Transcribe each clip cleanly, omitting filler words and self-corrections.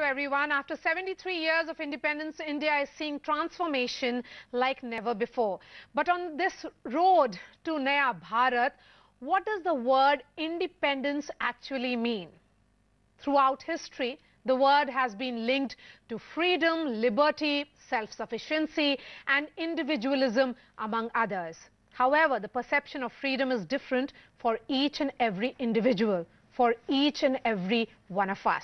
everyone. After 73 years of independence, India is seeing transformation like never before. But on this road to Naya Bharat, what does the word independence actually mean? Throughout history, the word has been linked to freedom, liberty, self-sufficiency and individualism, among others. However, the perception of freedom is different for each and every individual, for each and every one of us.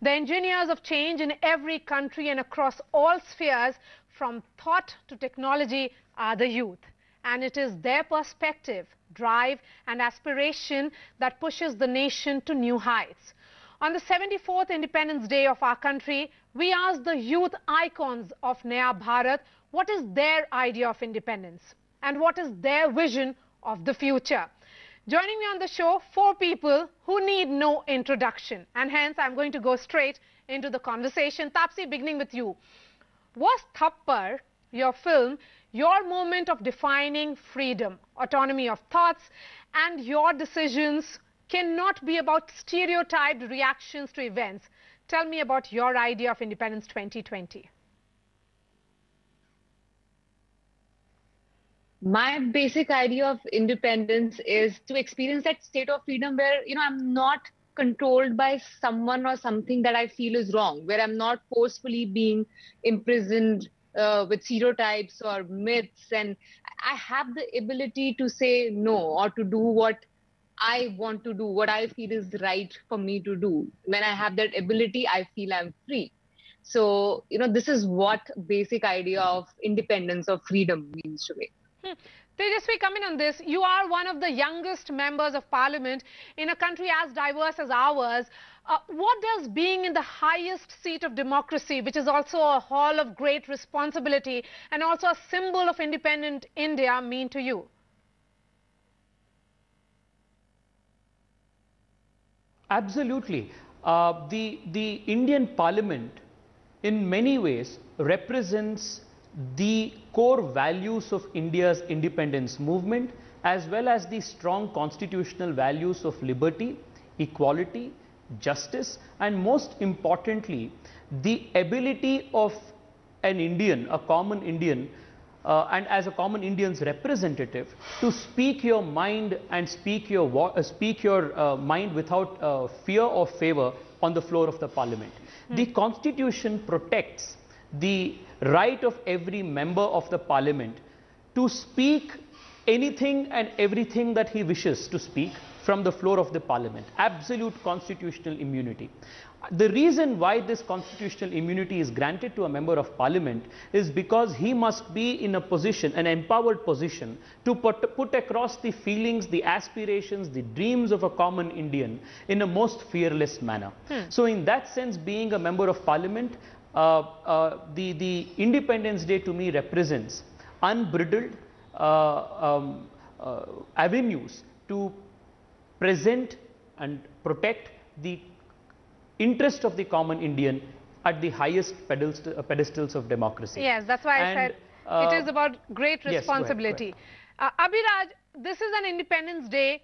The engineers of change in every country and across all spheres, from thought to technology, are the youth. And it is their perspective, drive and aspiration that pushes the nation to new heights. On the 74th Independence Day of our country, we asked the youth icons of Naya Bharat what is their idea of independence and what is their vision of the future. Joining me on the show, four people who need no introduction, and hence I'm going to go straight into the conversation. Taapsee, beginning with you. Was Thappar, your film, your moment of defining freedom, autonomy of thoughts, and your decisions cannot be about stereotyped reactions to events? Tell me about your idea of Independence 2020. My basic idea of independence is to experience that state of freedom where, I'm not controlled by someone or something that I feel is wrong, where I'm not forcefully being imprisoned with stereotypes or myths, and I have the ability to say no or to do what I want to do, what I feel is right for me to do. When I have that ability, I feel I'm free. So, this is what basic idea of independence or freedom means to me. Tejasvi, come in on this. You are one of the youngest members of parliament in a country as diverse as ours. What does being in the highest seat of democracy, which is also a hall of great responsibility and also a symbol of independent India, mean to you? Absolutely. The Indian Parliament in many ways represents the core values of India's independence movement, as well as the strong constitutional values of liberty, equality, justice, and most importantly, the ability of an Indian, a common Indian, and as a common Indian's representative, to speak your mind and speak your mind without fear or favor on the floor of the parliament. The Constitution protects the right of every member of the parliament to speak anything and everything that he wishes to speak from the floor of the parliament. Absolute constitutional immunity. The reason why this constitutional immunity is granted to a member of parliament is because he must be in a position, an empowered position, to put across the feelings, the aspirations, the dreams of a common Indian in a most fearless manner. So in that sense, being a member of parliament, the Independence Day to me represents unbridled avenues to present and protect the interest of the common Indian at the highest pedestals of democracy. Yes, that's why I said it is about great responsibility. Yes, Abhiraj, this is an Independence Day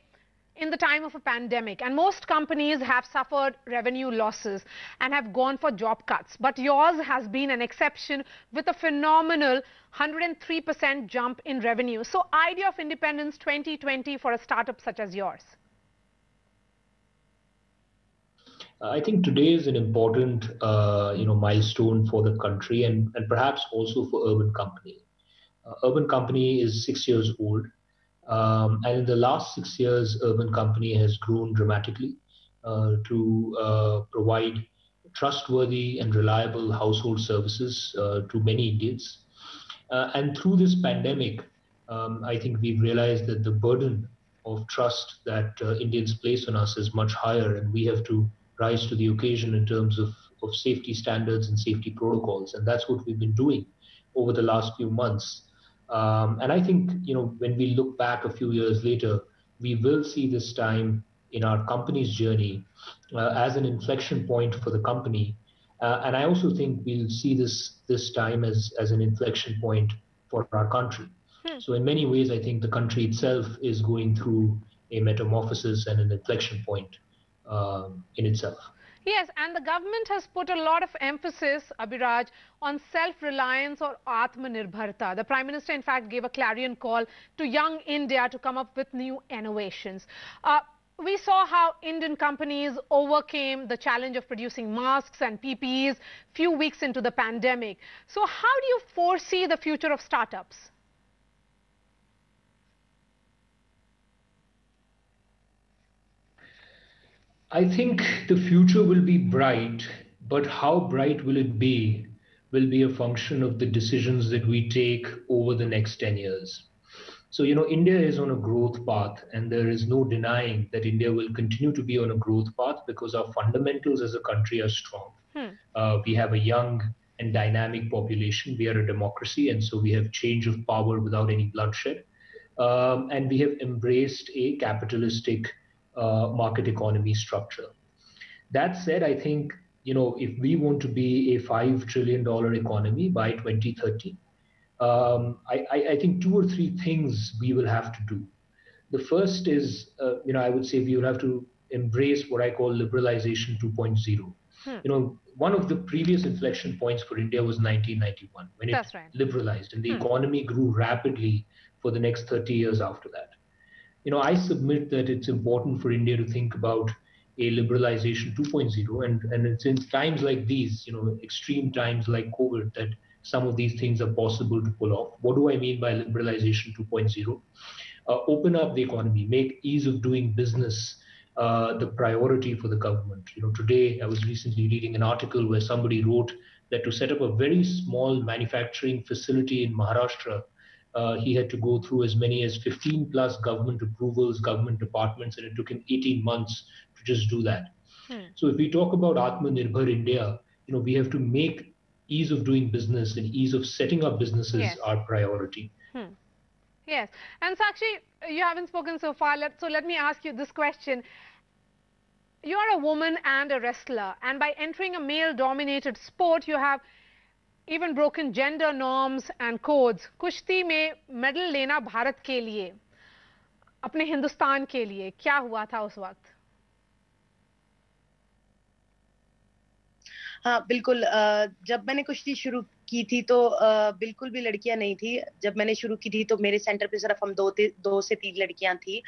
in the time of a pandemic, and most companies have suffered revenue losses and have gone for job cuts. But yours has been an exception with a phenomenal 103% jump in revenue. So, idea of Independence 2020 for a startup such as yours? I think today is an important, milestone for the country and perhaps also for Urban Company. Urban Company is 6 years old. And in the last 6 years, Urban Company has grown dramatically to provide trustworthy and reliable household services to many Indians. And through this pandemic, I think we've realized that the burden of trust that Indians place on us is much higher, and we have to rise to the occasion in terms of safety standards and safety protocols. And that's what we've been doing over the last few months. And I think, when we look back a few years later, we will see this time in our company's journey as an inflection point for the company. And I also think we'll see this time as an inflection point for our country. So in many ways, I think the country itself is going through a metamorphosis and an inflection point in itself. Yes, and the government has put a lot of emphasis, Abhiraj, on self-reliance or Atmanirbharta. The Prime Minister, in fact, gave a clarion call to young India to come up with new innovations. We saw how Indian companies overcame the challenge of producing masks and PPEs few weeks into the pandemic. So how do you foresee the future of startups? I think the future will be bright, but how bright will be a function of the decisions that we take over the next 10 years. So, India is on a growth path, and there is no denying that India will continue to be on a growth path because our fundamentals as a country are strong. We have a young and dynamic population. We are a democracy, and so we have change of power without any bloodshed. And we have embraced a capitalistic market economy structure. That said, I think, if we want to be a $5 trillion economy by 2030, I think two or three things we will have to do. The first is, I would say we will have to embrace what I call liberalization 2.0. One of the previous inflection points for India was 1991, when it liberalized, and the economy grew rapidly for the next 30 years after that. I submit that it's important for India to think about a liberalization 2.0, and it's in times like these, extreme times like COVID, that some of these things are possible to pull off. What do I mean by liberalization 2.0? Open up the economy, make ease of doing business the priority for the government. Today I was recently reading an article where somebody wrote that to set up a very small manufacturing facility in Maharashtra, he had to go through as many as 15 plus government approvals, government departments, and it took him 18 months to just do that. So if we talk about Atmanirbhar India, we have to make ease of doing business and ease of setting up businesses our priority. Yes. And Sakshi, you haven't spoken so far, so let me ask you this question. You are a woman and a wrestler, and by entering a male-dominated sport, you have even broken gender norms and codes. कुश्ती में medal लेना भारत के लिए, अपने हिंदुस्तान के लिए, क्या हुआ था उस वक्त? हाँ बिल्कुल, जब मैंने कुश्ती शुरू की थी तो बिल्कुल भी लड़कियां नहीं थी. जब मैंने शुरू की थी तो मेरे सेंटर पे सिर्फ हम दो से तीन लड़कियां थी.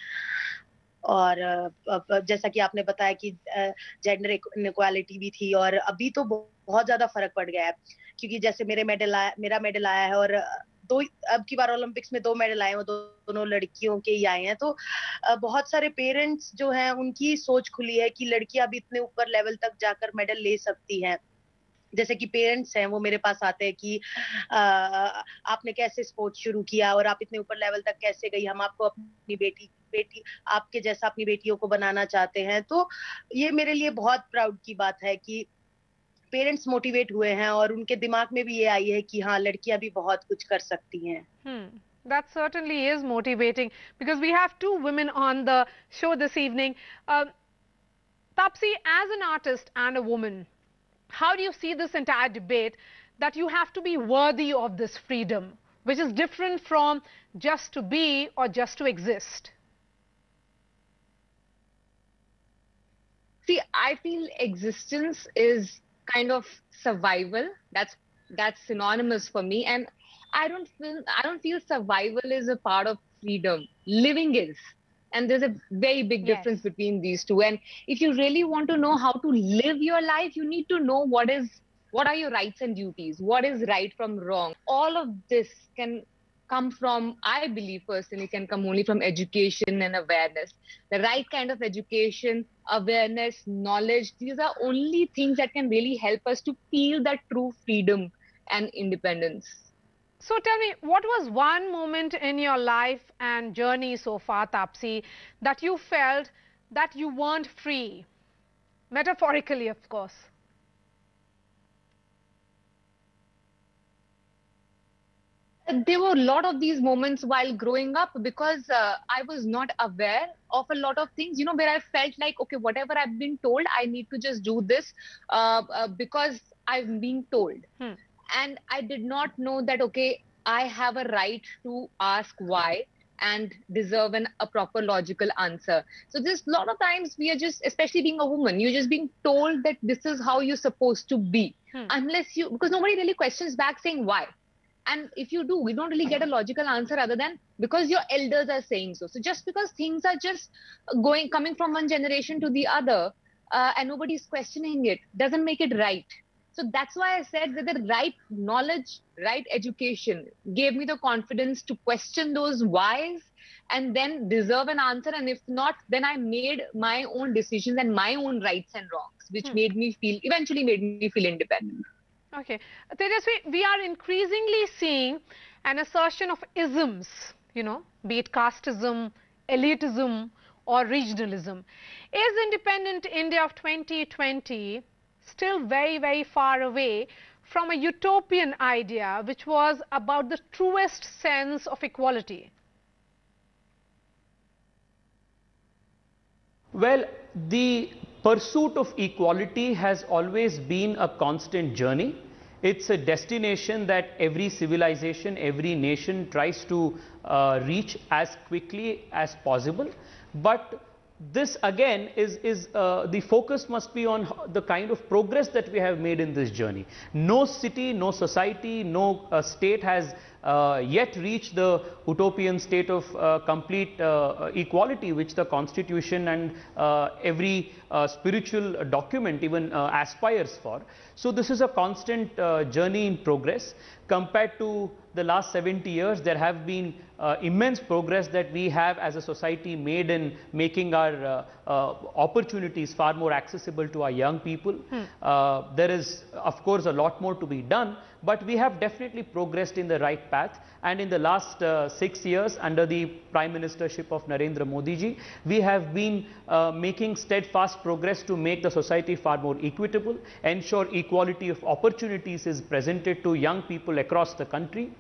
और जैसा कि आपने बताया कि जेंडर इनइक्वालिटी भी थी, और अभी तो बहुत ज्यादा फर्क पड़ गया है, क्योंकि जैसे मेरा मेडल आया है, और अब की बार ओलंपिक्स में 2 मेडल आए हैं, वो दोनों लड़कियों के ही आए हैं. तो बहुत सारे पेरेंट्स जो हैं उनकी सोच खुली है कि लड़कियां भी इतने ऊपर लेवल तक जाकर मेडल ले सकती हैं. जैसे कि पेरेंट्स हैं वो मेरे पास आते हैं कि आपने कैसे स्पोर्ट्स शुरू किया और आप इतने ऊपर लेवल तक कैसे गई, हम आपको अपनी बेटी आपके जैसा अपनी बेटियों को बनाना चाहते हैं. तो ये मेरे लिए बहुत प्राउड की बात है कि पेरेंट्स मोटिवेट हुए हैं और उनके दिमाग में भी ये आई है कि हाँ, लड़कियां भी बहुत कुछ कर सकती हैं. That certainly is motivating, because we have 2 women on the show this evening. Taapsee, as an artist and a woman, how do you see this entire debate that you have to be worthy of this freedom, which is different from just to be or just to exist? See, I feel existence is kind of survival. That's synonymous for me, and I don't feel survival is a part of freedom. Living is. And there's a very big difference between these two. And if you really want to know how to live your life, you need to know what are your rights and duties, what is right from wrong. All of this can come from, I believe personally, can come only from education and awareness. The right kind of education, awareness, knowledge, these are only things that can really help us to feel that true freedom and independence. So tell me, what was one moment in your life and journey so far, Taapsee, that you felt that you weren't free? Metaphorically, of course. There were a lot of these moments while growing up, because I was not aware of a lot of things, where I felt like, okay, whatever I've been told, I need to just do this because I'm being told. And I did not know that, okay, I have a right to ask why, and deserve a proper logical answer. So there's a lot of times we are just, especially being a woman, you're just being told that this is how you're supposed to be. Unless you, because nobody really questions back saying why. And if you do, we don't really get a logical answer other than because your elders are saying so. So just because things are just coming from one generation to the other, and nobody's questioning it, doesn't make it right. So that's why I said that the right knowledge, right education gave me the confidence to question those whys and then deserve an answer. And if not, then I made my own decisions and my own rights and wrongs, which eventually made me feel independent. Okay. Tejasvi, we are increasingly seeing an assertion of isms, you know, be it casteism, elitism or regionalism. Is independent India of 2020 still very, very far away from a utopian idea which was about the truest sense of equality? Well, the pursuit of equality has always been a constant journey. It's a destination that every civilization, every nation tries to reach as quickly as possible. But this again is the focus must be on the kind of progress that we have made in this journey. No city, no society, no state has yet reached the utopian state of complete equality which the constitution and every spiritual document even aspires for. So this is a constant journey in progress. Compared to the last 70 years, there have been immense progress that we have as a society made in making our opportunities far more accessible to our young people. There is of course a lot more to be done, but we have definitely progressed in the right path. And in the last 6 years under the Prime Ministership of Narendra Modi ji, we have been making steadfast progress to make the society far more equitable, ensure equality of opportunities is presented to young people across the country.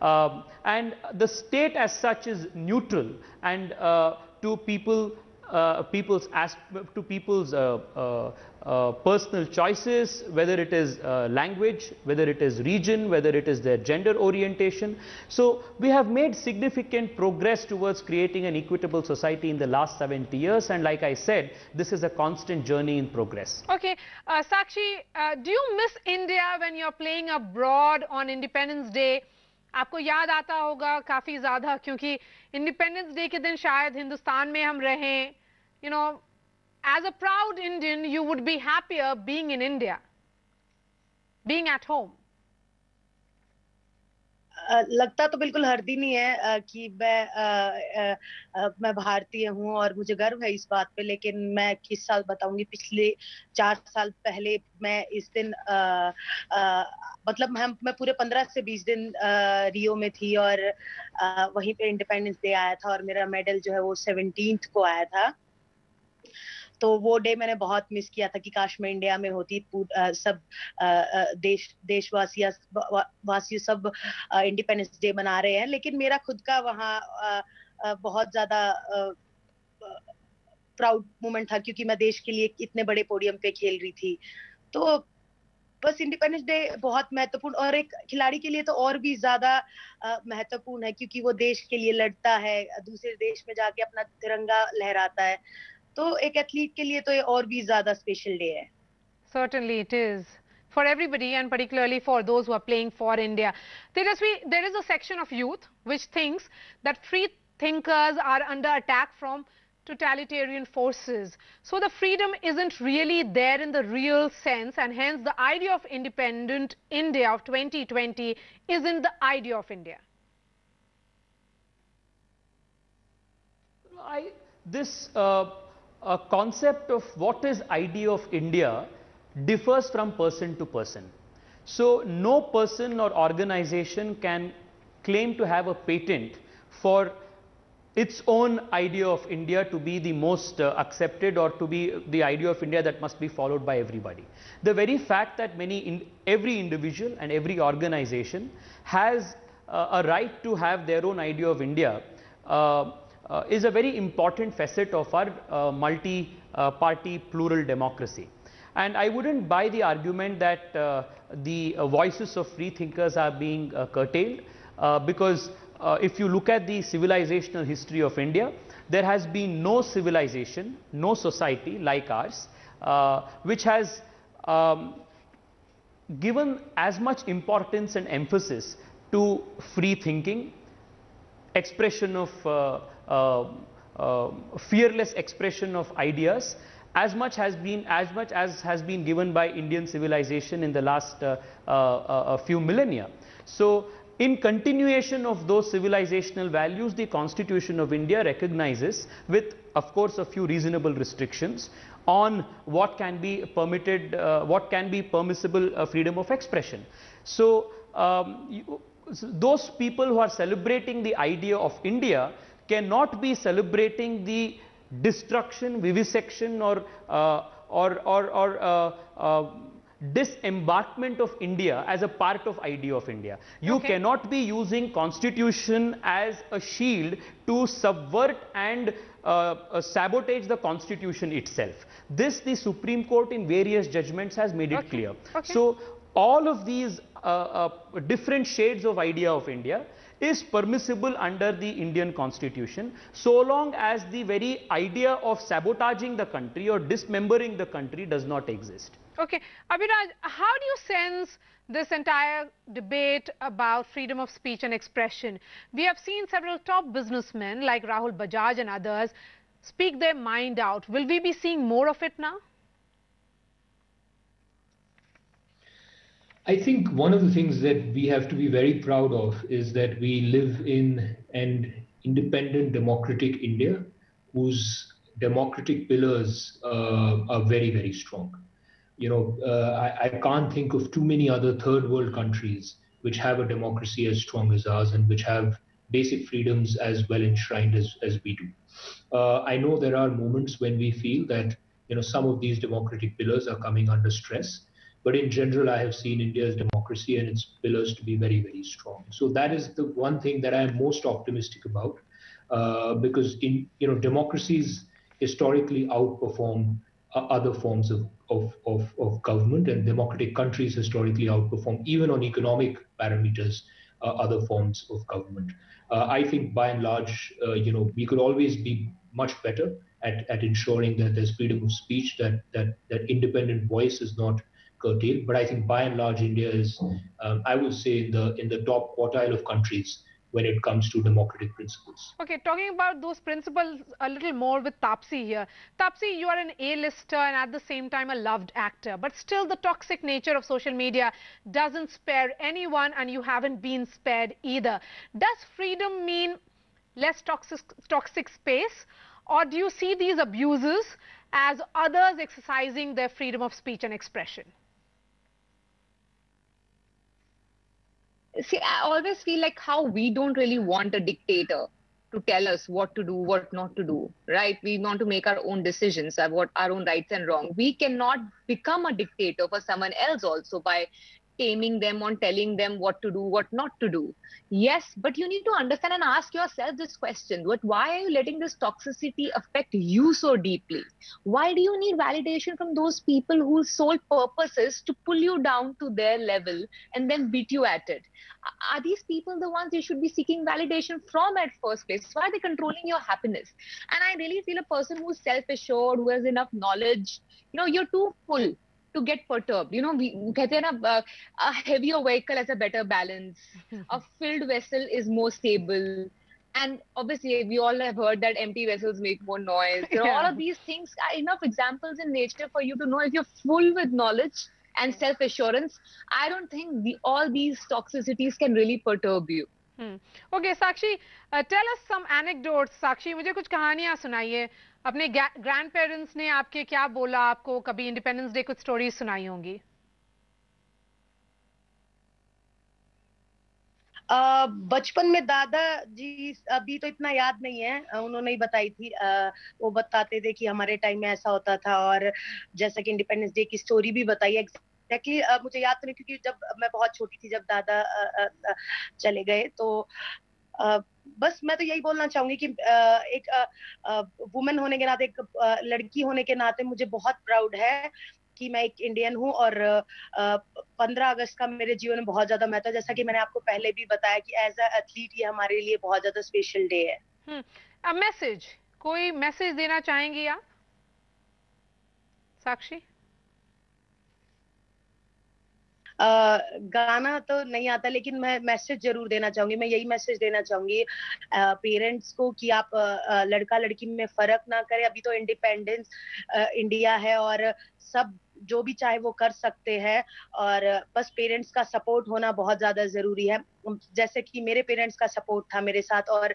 And the state as such is neutral and to people's personal choices, whether it is language, whether it is region, whether it is their gender orientation. So we have made significant progress towards creating an equitable society in the last 70 years, and like I said, this is a constant journey in progress. Okay, Sakshi, do you miss India when you're playing abroad on Independence Day? आपको याद आता होगा काफी ज्यादा, क्योंकि independence day के दिन शायद हिंदुस्तान में हम रहें. You know, as a proud Indian, you would be happier being in India, being at home. लगता तो बिल्कुल हर दिन ही है कि मैं भारतीय हूँ और मुझे गर्व है इस बात पे, लेकिन मैं किस साल बताऊंगी. पिछले 4 साल पहले मैं इस दिन मतलब मैं पूरे 15 से 20 दिन रियो में थी और वहीं पे इंडिपेंडेंस डे आया था और मेरा मेडल जो है वो 17th को आया था. तो वो डे मैंने बहुत मिस किया था कि काश मैं इंडिया में होती. सब देशवासी सब इंडिपेंडेंस डे मना रहे हैं, लेकिन मेरा खुद का वहाँ बहुत ज्यादा प्राउड मोमेंट था क्योंकि मैं देश के लिए इतने बड़े पोडियम पे खेल रही थी. तो बस इंडिपेंडेंस डे बहुत महत्वपूर्ण, और एक खिलाड़ी के लिए तो और भी ज्यादा महत्वपूर्ण है क्योंकि वो देश के लिए लड़ता है, दूसरे देश में जाके अपना तिरंगा लहराता है. तो एक एथलीट के लिए तो ये और भी ज्यादा स्पेशल डे है. Certainly it is for everybody, and particularly for those who are playing for India. Tejasvi, there is a section of youth which thinks that free thinkers are under attack from totalitarian forces. So the freedom isn't really there in the real sense, and hence the idea of independent India of 2020 isn't the idea of India. This concept of what is idea of India differs from person to person. So no person or organization can claim to have a patent for its own idea of India to be the most accepted or to be the idea of India that must be followed by everybody. The very fact that every individual and every organization has a right to have their own idea of India is a very important facet of our multi-party plural democracy. And I wouldn't buy the argument that the voices of free thinkers are being curtailed because if you look at the civilizational history of India, there has been no civilization, no society like ours, which has given as much importance and emphasis to free thinking, expression of fearless expression of ideas, as much as has been given by Indian civilization in the last few millennia. So in continuation of those civilizational values, the Constitution of India recognizes, with of course a few reasonable restrictions, on what can be permitted, what can be permissible freedom of expression. So those people who are celebrating the idea of India cannot be celebrating the destruction, vivisection, or disembarkment of India as a part of idea of India. You cannot be using Constitution as a shield to subvert and sabotage the Constitution itself. This the Supreme Court in various judgments has made it clear. So all of these different shades of idea of India is permissible under the Indian Constitution, so long as the very idea of sabotaging the country or dismembering the country does not exist. Okay, Abhiraj, how do you sense this entire debate about freedom of speech and expression? We have seen several top businessmen like Rahul Bajaj and others speak their mind out. Will we be seeing more of it now? I think one of the things that we have to be very proud of is that we live in an independent democratic India whose democratic pillars are very, very strong. You know, I can't think of too many other third world countries which have a democracy as strong as ours and which have basic freedoms as well enshrined as we do. I know there are moments when we feel that, you know, some of these democratic pillars are coming under stress. But in general, I have seen India's democracy and its pillars to be very, very strong. So that is the one thing that I am most optimistic about, because democracies historically outperform other forms of government, and democratic countries historically outperform, even on economic parameters, other forms of government. I think by and large, we could always be much better at ensuring that there's freedom of speech, that independent voice is not curtailed. But I think by and large, India is, I would say, in the top quartile of countries when it comes to democratic principles. Okay, talking about those principles a little more with Taapsee here. Taapsee, you are an A-lister and at the same time a loved actor, but still the toxic nature of social media doesn't spare anyone, and you haven't been spared either. Does freedom mean less toxic space, or do you see these abuses as others exercising their freedom of speech and expression? See, I always feel like how we don't really want a dictator to tell us what to do, what not to do, right? We want to make our own decisions about our own rights and wrong. We cannot become a dictator for someone else also by taming them on telling them what to do, what not to do. Yes, but you need to understand and ask yourself this question: why are you letting this toxicity affect you so deeply? Why do you need validation from those people whose sole purpose is to pull you down to their level and then beat you at it? Are these people the ones you should be seeking validation from at first place? Why are they controlling your happiness? And I really feel a person who's self-assured, who has enough knowledge, you're too full to get perturbed. We कहते हैं ना, a heavier vehicle has a better balance. A filled vessel is more stable. And obviously, we all have heard that empty vessels make more noise. All of these things are enough examples in nature for you to know if you're full with knowledge and self-assurance. I don't think all these toxicities can really perturb you. Okay, Sakshi, tell us some anecdotes. Sakshi, मुझे कुछ कहानियाँ सुनाइए. अपने grandparents ने आपके क्या बोला, आपको कभी इंडिपेंडेंस डे कुछ स्टोरीज सुनाई होंगी? बचपन में दादा जी, अभी तो इतना याद नहीं है, उन्होंने ही बताई थी. वो बताते थे कि हमारे टाइम में ऐसा होता था, और जैसा कि इंडिपेंडेंस डे की स्टोरी भी बताई एग्जैक्टली. मुझे याद तो नहीं, क्योंकि जब मैं बहुत छोटी थी, जब दादा चले गए, तो बस मैं तो यही बोलना चाहूंगी कि एक वुमेन होने के नाते, एक लड़की होने के नाते मुझे बहुत प्राउड है कि मैं एक इंडियन हूँ और 15 अगस्त का मेरे जीवन में बहुत ज्यादा महत्व है। जैसा कि मैंने आपको पहले भी बताया कि एज अ एथलीट ये हमारे लिए बहुत ज्यादा स्पेशल डे है। मैसेज, कोई मैसेज देना चाहेंगी आप साक्षी? गाना तो नहीं आता, लेकिन मैं मैसेज जरूर देना चाहूंगी। मैं यही मैसेज देना चाहूंगी पेरेंट्स को कि आप लड़का लड़की में फर्क ना करें। अभी तो इंडिपेंडेंस इंडिया है और सब जो भी चाहे वो कर सकते हैं, और बस पेरेंट्स का सपोर्ट होना बहुत ज्यादा जरूरी है। जैसे कि मेरे पेरेंट्स का सपोर्ट था मेरे साथ, और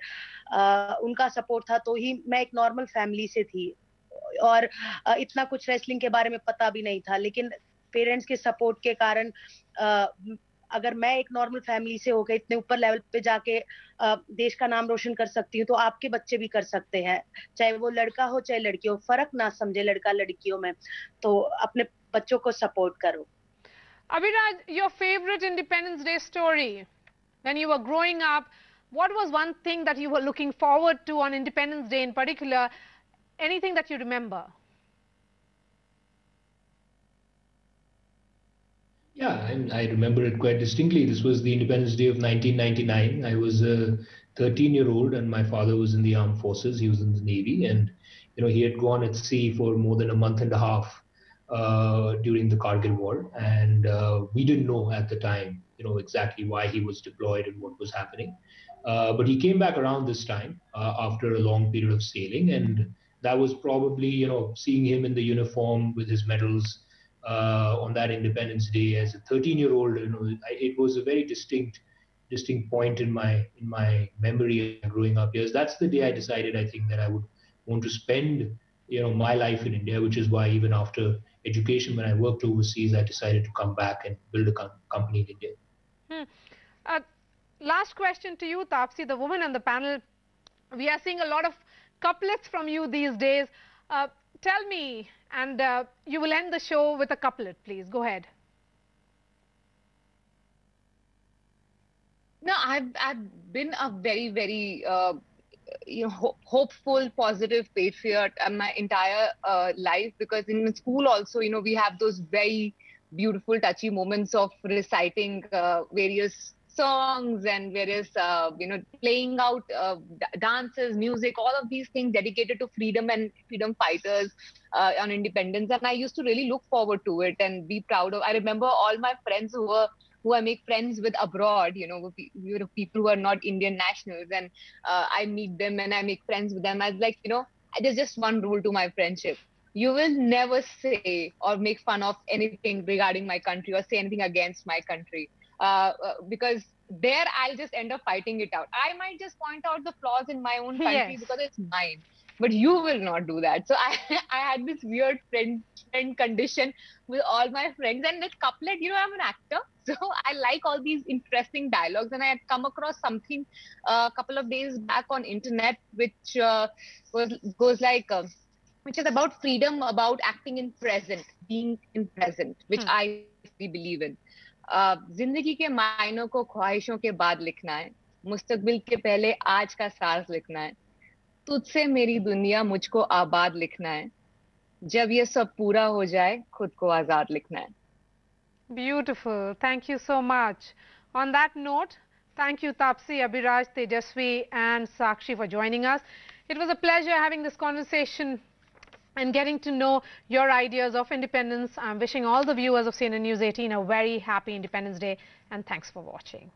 उनका सपोर्ट था तो ही मैं एक नॉर्मल फैमिली से थी, और इतना कुछ रेसलिंग के बारे में पता भी नहीं था। लेकिन पेरेंट्स के सपोर्ट के कारण अगर मैं एक नॉर्मल फैमिली से होकर इतने ऊपर लेवल पे जाके देश का नाम रोशन कर सकती हूँ, तो आपके बच्चे भी कर सकते हैं। चाहे वो लड़का हो चाहे लड़की हो, फर्क ना समझे लड़का लड़कियों में। तो अपने बच्चों को सपोर्ट करो। Abhiraj, your favorite Independence Day story when you were growing up, what was one thing that you were looking forward to on Independence Day in particular? Anything that you remember? Yeah, and I remember it quite distinctly. This was the Independence Day of 1999. I was a 13-year-old, and my father was in the armed forces. He was in the Navy, and he had gone at sea for more than a month and a half during the Kargil War, and we didn't know at the time, exactly why he was deployed and what was happening. But he came back around this time after a long period of sailing, and that was probably, seeing him in the uniform with his medals on that Independence Day as a 13-year-old. It was a very distinct point in my memory growing up years. That's the day I decided, I think, that I would want to spend my life in India, which is why even after education, when I worked overseas, I decided to come back and build a company in India. Last question to you, Taapsee, the woman on the panel. We are seeing a lot of couplets from you these days. Tell me, and you will end the show with a couplet, please. Go ahead. No, I've been a very, very hopeful, positive patriot my entire life, because in school also, we have those very beautiful, touchy moments of reciting various songs and various, playing out dances, music, all of these things dedicated to freedom and freedom fighters on independence. And I used to really look forward to it and be proud of. I remember all my friends who I make friends with abroad, people who are not Indian nationals, and I meet them and I make friends with them. I was like, there's just one rule to my friendship. You will never say or make fun of anything regarding my country or say anything against my country. Because there I'll just end up fighting it out. I might just point out the flaws in my own country because it's mine, but you will not do that. So I had this weird friend condition with all my friends, and this couplet, I'm an actor, so I like all these interesting dialogues, and I had come across something a couple of days back on internet, which goes like, which is about freedom, about acting in present, being in present, which I believe in. जिंदगी के मायनों को ख्वाहिशों के बाद लिखना है, मुस्तकबिल के पहले आज का साज लिखना है, तुझसे मेरी दुनिया मुझको आबाद लिखना है, जब ये सब पूरा हो जाए खुद को आजाद लिखना है. Beautiful. Thank you so much. On that note, thank you Taapsee, Abhiraj, Tejasvi and Sakshi for joining us. It was a pleasure having this conversation and getting to know your ideas of independence. I'm wishing all the viewers of CNN News 18 a very happy Independence Day, and thanks for watching.